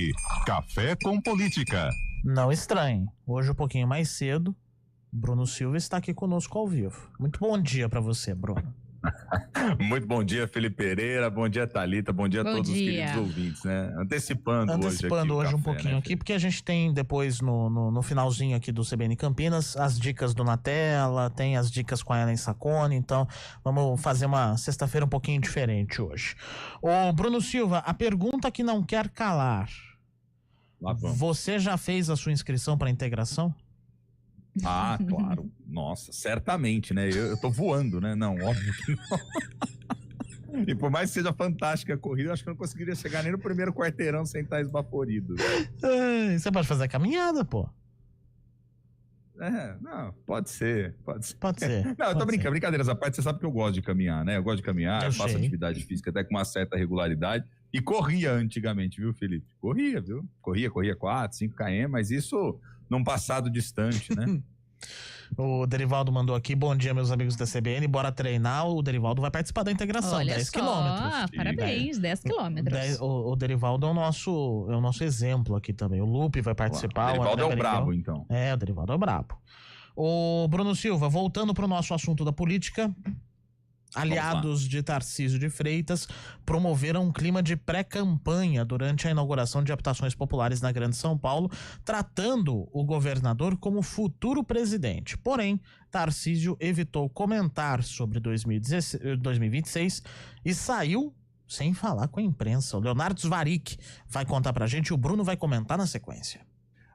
aqui, Café com Política. Não estranhe, hoje um pouquinho mais cedo, Bruno Silva está aqui conosco ao vivo. Muito bom dia para você, Bruno. Muito bom dia, Felipe Pereira, bom dia, Thalita, bom dia a todos os queridos ouvintes, né? Antecipando hoje um pouquinho, né, aqui, porque a gente tem depois no finalzinho aqui do CBN Campinas as dicas do Natella, tem as dicas com a Ellen Saconi, então vamos fazer uma sexta-feira um pouquinho diferente hoje. Ô Bruno Silva, a pergunta que não quer calar, você já fez a sua inscrição para integração? Ah, claro. Nossa, certamente, né? Eu tô voando, né? Não, óbvio que não. E por mais que seja fantástica a corrida, eu acho que eu não conseguiria chegar nem no primeiro quarteirão sem estar esbaforido. Você pode fazer a caminhada, pô. Não, pode ser. Não, eu tô brincando, brincadeiras à parte, você sabe que eu gosto de caminhar, né? Eu gosto de caminhar, eu faço atividade física até com uma certa regularidade. E corria antigamente, viu, Felipe? Corria, viu? Corria 4, 5 km, mas isso num passado distante, né? O Derivaldo mandou aqui, bom dia meus amigos da CBN, bora treinar, o Derivaldo vai participar da integração. Olha 10 só, quilômetros. Parabéns, 10 quilômetros. O Derivaldo é o nosso exemplo aqui também, o Lupe vai participar. O Derivaldo é o brabo, então. O Derivaldo é o brabo. O Bruno Silva, voltando pro nosso assunto da política, aliados de Tarcísio de Freitas promoveram um clima de pré-campanha durante a inauguração de habitações populares na Grande São Paulo, tratando o governador como futuro presidente. Porém, Tarcísio evitou comentar sobre 2026 e saiu sem falar com a imprensa. O Leonardo Svarik vai contar pra gente e o Bruno vai comentar na sequência.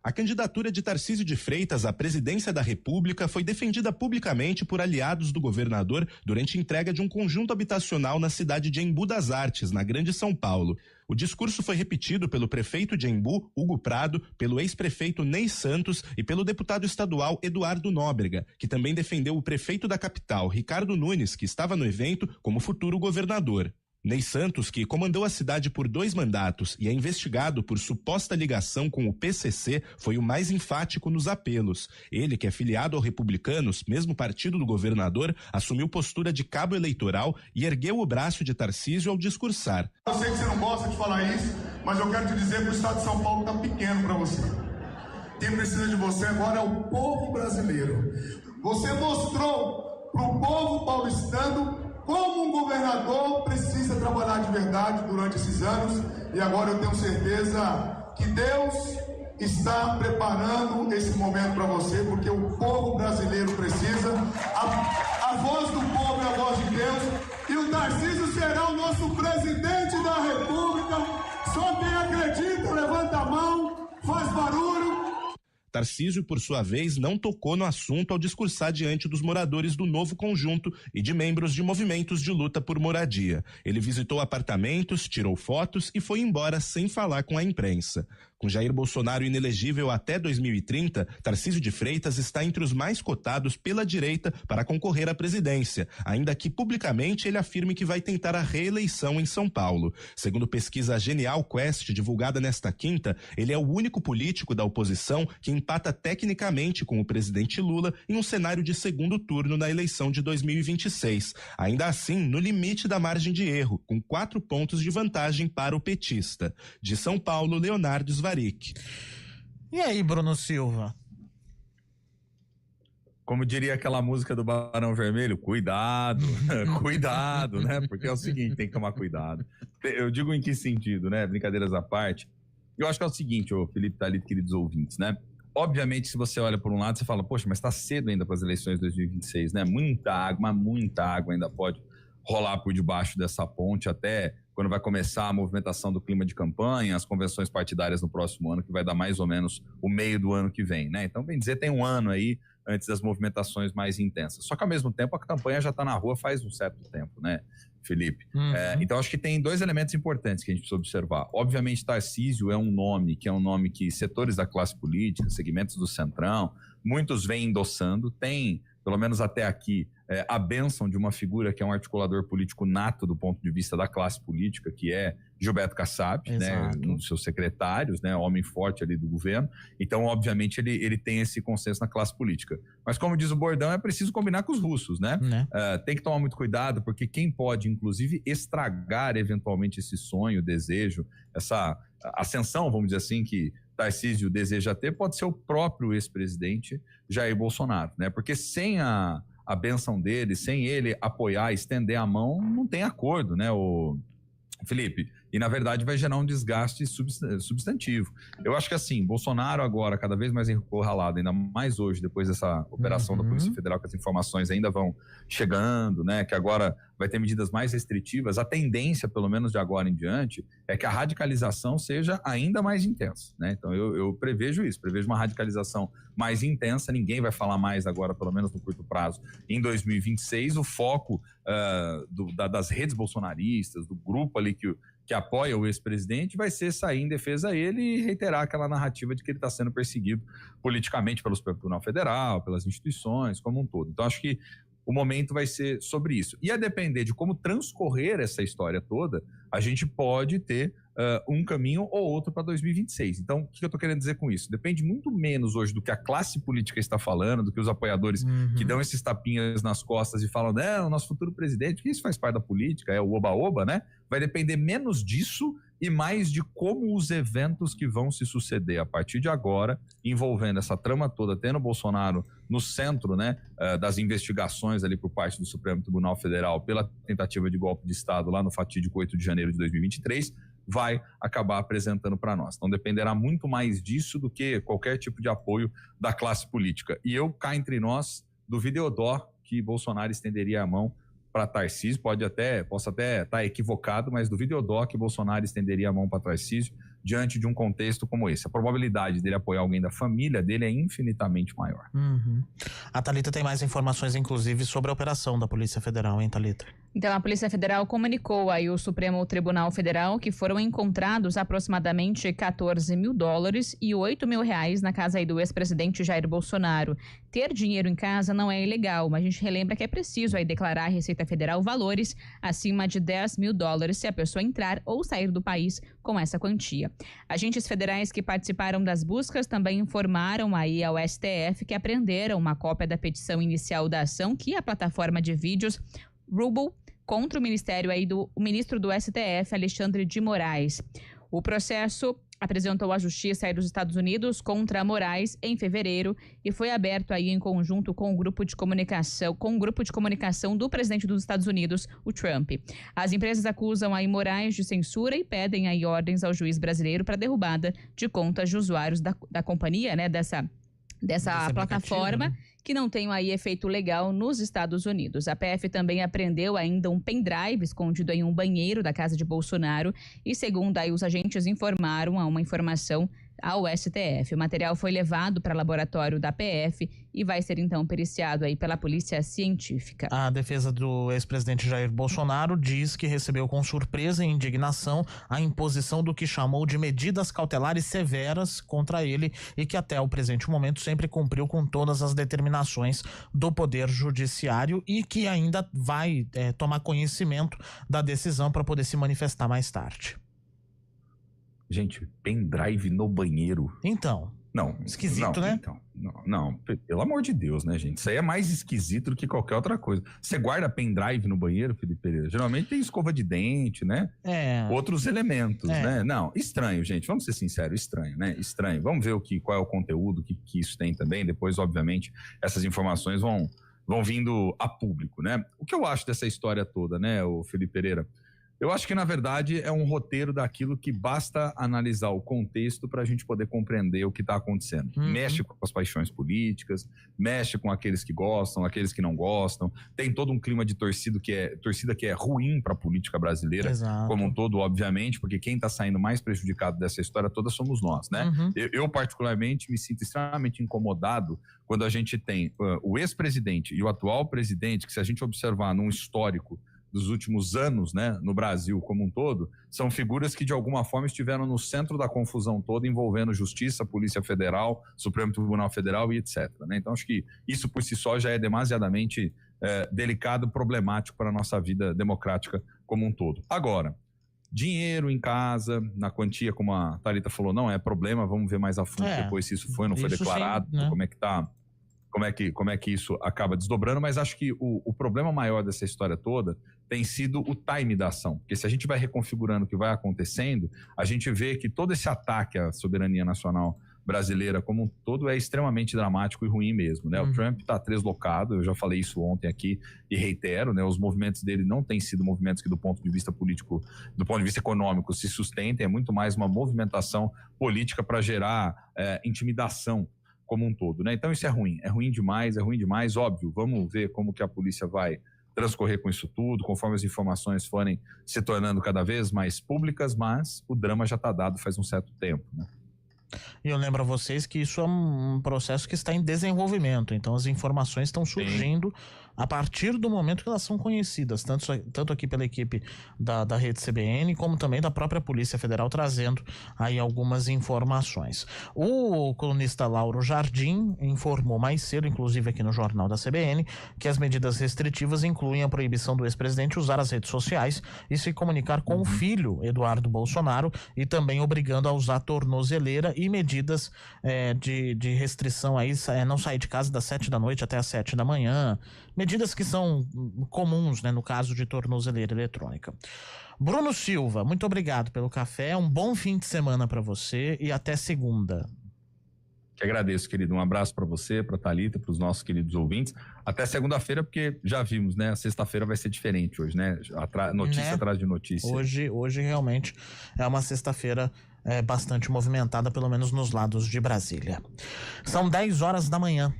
A candidatura de Tarcísio de Freitas à presidência da República foi defendida publicamente por aliados do governador durante a entrega de um conjunto habitacional na cidade de Embu das Artes, na Grande São Paulo. O discurso foi repetido pelo prefeito de Embu, Hugo Prado, pelo ex-prefeito Ney Santos e pelo deputado estadual Eduardo Nóbrega, que também defendeu o prefeito da capital, Ricardo Nunes, que estava no evento, como futuro governador. Ney Santos, que comandou a cidade por 2 mandatos e é investigado por suposta ligação com o PCC, foi o mais enfático nos apelos. Ele, que é filiado ao Republicanos, mesmo partido do governador, assumiu postura de cabo eleitoral e ergueu o braço de Tarcísio ao discursar. Eu sei que você não gosta de falar isso, mas eu quero te dizer que o estado de São Paulo está pequeno para você. Quem precisa de você agora é o povo brasileiro. Você mostrou para o povo paulistano como um governador precisa trabalhar de verdade durante esses anos, e agora eu tenho certeza que Deus está preparando esse momento para você, porque o povo brasileiro precisa. A voz do povo é a voz de Deus, e o Tarcísio será o nosso presidente da República. Só quem acredita levanta a mão, faz barulho. Tarcísio, por sua vez, não tocou no assunto ao discursar diante dos moradores do novo conjunto e de membros de movimentos de luta por moradia. Ele visitou apartamentos, tirou fotos e foi embora sem falar com a imprensa. Com Jair Bolsonaro inelegível até 2030, Tarcísio de Freitas está entre os mais cotados pela direita para concorrer à presidência, ainda que publicamente ele afirme que vai tentar a reeleição em São Paulo. Segundo pesquisa Genial Quest, divulgada nesta quinta, ele é o único político da oposição que empata tecnicamente com o presidente Lula em um cenário de segundo turno na eleição de 2026. Ainda assim, no limite da margem de erro, com 4 pontos de vantagem para o petista. De São Paulo, Leonardo Svarik. E aí, Bruno Silva? Como diria aquela música do Barão Vermelho, cuidado, cuidado, né? Porque é o seguinte, tem que tomar cuidado. Eu digo em que sentido, né? Brincadeiras à parte. Eu acho que é o seguinte, ô Felipe, Thalita, queridos ouvintes, né? Obviamente, se você olha por um lado, você fala, poxa, mas tá cedo ainda para as eleições de 2026, né? Muita água ainda pode rolar por debaixo dessa ponte até quando vai começar a movimentação do clima de campanha, as convenções partidárias no próximo ano, que vai dar mais ou menos o meio do ano que vem, né? Então, bem dizer, tem um ano aí antes das movimentações mais intensas. Só que, ao mesmo tempo, a campanha já está na rua faz um certo tempo, né, Felipe? Então, acho que tem 2 elementos importantes que a gente precisa observar. Obviamente, Tarcísio é um nome que setores da classe política, segmentos do Centrão, muitos vêm endossando, tem, pelo menos até aqui, a bênção de uma figura que é um articulador político nato do ponto de vista da classe política, que é Gilberto Kassab, né, um dos seus secretários, né, homem forte ali do governo. Então, obviamente, ele tem esse consenso na classe política. Mas, como diz o bordão, é preciso combinar com os russos, né? Tem que tomar muito cuidado, porque quem pode, inclusive, estragar eventualmente esse sonho, desejo, ascensão, vamos dizer assim, que Tarcísio deseja ter, pode ser o próprio ex-presidente Jair Bolsonaro, né? Porque sem a benção dele, sem ele apoiar, estender a mão, não tem acordo, né, o Felipe? E, na verdade, vai gerar um desgaste substantivo. Eu acho que, assim, Bolsonaro agora, cada vez mais encurralado, ainda mais hoje, depois dessa operação da Polícia Federal, que as informações ainda vão chegando, né, que agora vai ter medidas mais restritivas, a tendência, pelo menos de agora em diante, é que a radicalização seja ainda mais intensa, né? Então, eu prevejo isso, prevejo uma radicalização mais intensa, ninguém vai falar mais agora, pelo menos no curto prazo, em 2026, o foco das redes bolsonaristas, do grupo ali que apoia o ex-presidente, vai ser sair em defesa dele e reiterar aquela narrativa de que ele está sendo perseguido politicamente pelo Supremo Tribunal Federal, pelas instituições como um todo. Então, acho que o momento vai ser sobre isso. E a depender de como transcorrer essa história toda, a gente pode ter um caminho ou outro para 2026. Então, o que eu estou querendo dizer com isso? Depende muito menos hoje do que a classe política está falando, do que os apoiadores que dão esses tapinhas nas costas e falam, o nosso futuro presidente, que isso faz parte da política, é o oba-oba, né? Vai depender menos disso e mais de como os eventos que vão se suceder a partir de agora, envolvendo essa trama toda, tendo Bolsonaro no centro, né, das investigações ali por parte do Supremo Tribunal Federal pela tentativa de golpe de Estado lá no fatídico 8 de janeiro de 2023, vai acabar apresentando para nós. Então dependerá muito mais disso do que qualquer tipo de apoio da classe política. E eu, cá entre nós, duvido Eudor que Bolsonaro estenderia a mão para Tarcísio, posso até estar equivocado, mas duvido Eudor que Bolsonaro estenderia a mão para Tarcísio diante de um contexto como esse. A probabilidade dele apoiar alguém da família dele é infinitamente maior. A Thalita tem mais informações, inclusive, sobre a operação da Polícia Federal, hein, Thalita? Então, a Polícia Federal comunicou aí ao Supremo Tribunal Federal que foram encontrados aproximadamente $14 mil e R$8 mil na casa aí do ex-presidente Jair Bolsonaro. Ter dinheiro em casa não é ilegal, mas a gente relembra que é preciso aí declarar à Receita Federal valores acima de $10 mil se a pessoa entrar ou sair do país com essa quantia. Agentes federais que participaram das buscas também informaram aí ao STF que apreenderam uma cópia da petição inicial da ação que a plataforma de vídeos Rumble contra o ministro do STF, Alexandre de Moraes. O processo apresentou à Justiça aí dos Estados Unidos contra Moraes em fevereiro e foi aberto aí em conjunto com o grupo de comunicação, do presidente dos Estados Unidos, o Trump. As empresas acusam aí Moraes de censura e pedem aí ordens ao juiz brasileiro para derrubada de contas de usuários da companhia, né, dessa plataforma, né, que não tem aí efeito legal nos Estados Unidos. A PF também apreendeu ainda um pendrive escondido em um banheiro da casa de Bolsonaro e, segundo aí os agentes informaram a uma informação ao STF. O material foi levado para o laboratório da PF e vai ser então periciado aí pela Polícia Científica. A defesa do ex-presidente Jair Bolsonaro diz que recebeu com surpresa e indignação a imposição do que chamou de medidas cautelares severas contra ele e que até o presente momento sempre cumpriu com todas as determinações do Poder Judiciário e que ainda vai tomar conhecimento da decisão para poder se manifestar mais tarde. Gente, pendrive no banheiro. Então. Não. Esquisito, né? Então, não, pelo amor de Deus, né, gente? Isso aí é mais esquisito do que qualquer outra coisa. Você guarda pendrive no banheiro, Felipe Pereira? Geralmente tem escova de dente, né? Outros elementos, né? Não, estranho, gente. Vamos ser sinceros, estranho, né? Estranho. Vamos ver qual é o conteúdo que isso tem também. Depois, obviamente, essas informações vão vindo a público, né? O que eu acho dessa história toda, né, o Felipe Pereira? Eu acho que, na verdade, é um roteiro daquilo que basta analisar o contexto para a gente poder compreender o que está acontecendo. Mexe com as paixões políticas, mexe com aqueles que gostam, aqueles que não gostam. Tem todo um clima de torcida que é ruim para a política brasileira. Exato. Como um todo, obviamente, porque quem está saindo mais prejudicado dessa história toda somos nós, né? Eu, particularmente, me sinto extremamente incomodado quando a gente tem o ex-presidente e o atual presidente, que se a gente observar num histórico dos últimos anos, né, no Brasil como um todo, são figuras que de alguma forma estiveram no centro da confusão toda envolvendo Justiça, Polícia Federal, Supremo Tribunal Federal e etc. Né? Então acho que isso por si só já é demasiadamente delicado, problemático para a nossa vida democrática como um todo. Agora, dinheiro em casa, na quantia, como a Thalita falou, não é problema, vamos ver mais a fundo depois se isso foi ou não foi declarado, sim, né? Como é que tá como é que isso acaba desdobrando, mas acho que o problema maior dessa história toda tem sido o time da ação, porque se a gente vai reconfigurando o que vai acontecendo, a gente vê que todo esse ataque à soberania nacional brasileira como um todo é extremamente dramático e ruim mesmo, né? O Trump está deslocado, eu já falei isso ontem aqui e reitero, né? Os movimentos dele não têm sido movimentos que do ponto de vista político, do ponto de vista econômico se sustentem, é muito mais uma movimentação política para gerar intimidação como um todo, né? Então isso é ruim demais, óbvio, vamos ver como que a polícia vai transcorrer com isso tudo, conforme as informações forem se tornando cada vez mais públicas, mas o drama já está dado faz um certo tempo, né? E eu lembro a vocês que isso é um processo que está em desenvolvimento, então as informações estão surgindo a partir do momento que elas são conhecidas, tanto aqui pela equipe da Rede CBN, como também da própria Polícia Federal, trazendo aí algumas informações. O colunista Lauro Jardim informou mais cedo, inclusive aqui no Jornal da CBN, que as medidas restritivas incluem a proibição do ex-presidente usar as redes sociais e se comunicar com o filho, Eduardo Bolsonaro, e também obrigando a usar tornozeleira e medidas de restrição aí, não sair de casa das 7 da noite até as 7 da manhã, medidas que são comuns, né, no caso de tornozeleira eletrônica. Bruno Silva, muito obrigado pelo café, um bom fim de semana para você e até segunda. Que agradeço, querido, um abraço para você, para Thalita, para os nossos queridos ouvintes, até segunda-feira, porque já vimos, né, a sexta-feira vai ser diferente hoje, né, notícia atrás de notícia. Hoje realmente é uma sexta-feira bastante movimentada, pelo menos nos lados de Brasília. São 10 horas da manhã.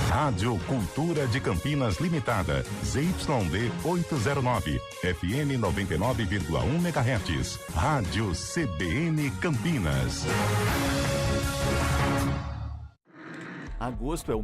Rádio Cultura de Campinas Limitada, ZYD 809, FM 99,1 MHz. Rádio CBN Campinas. Agosto é o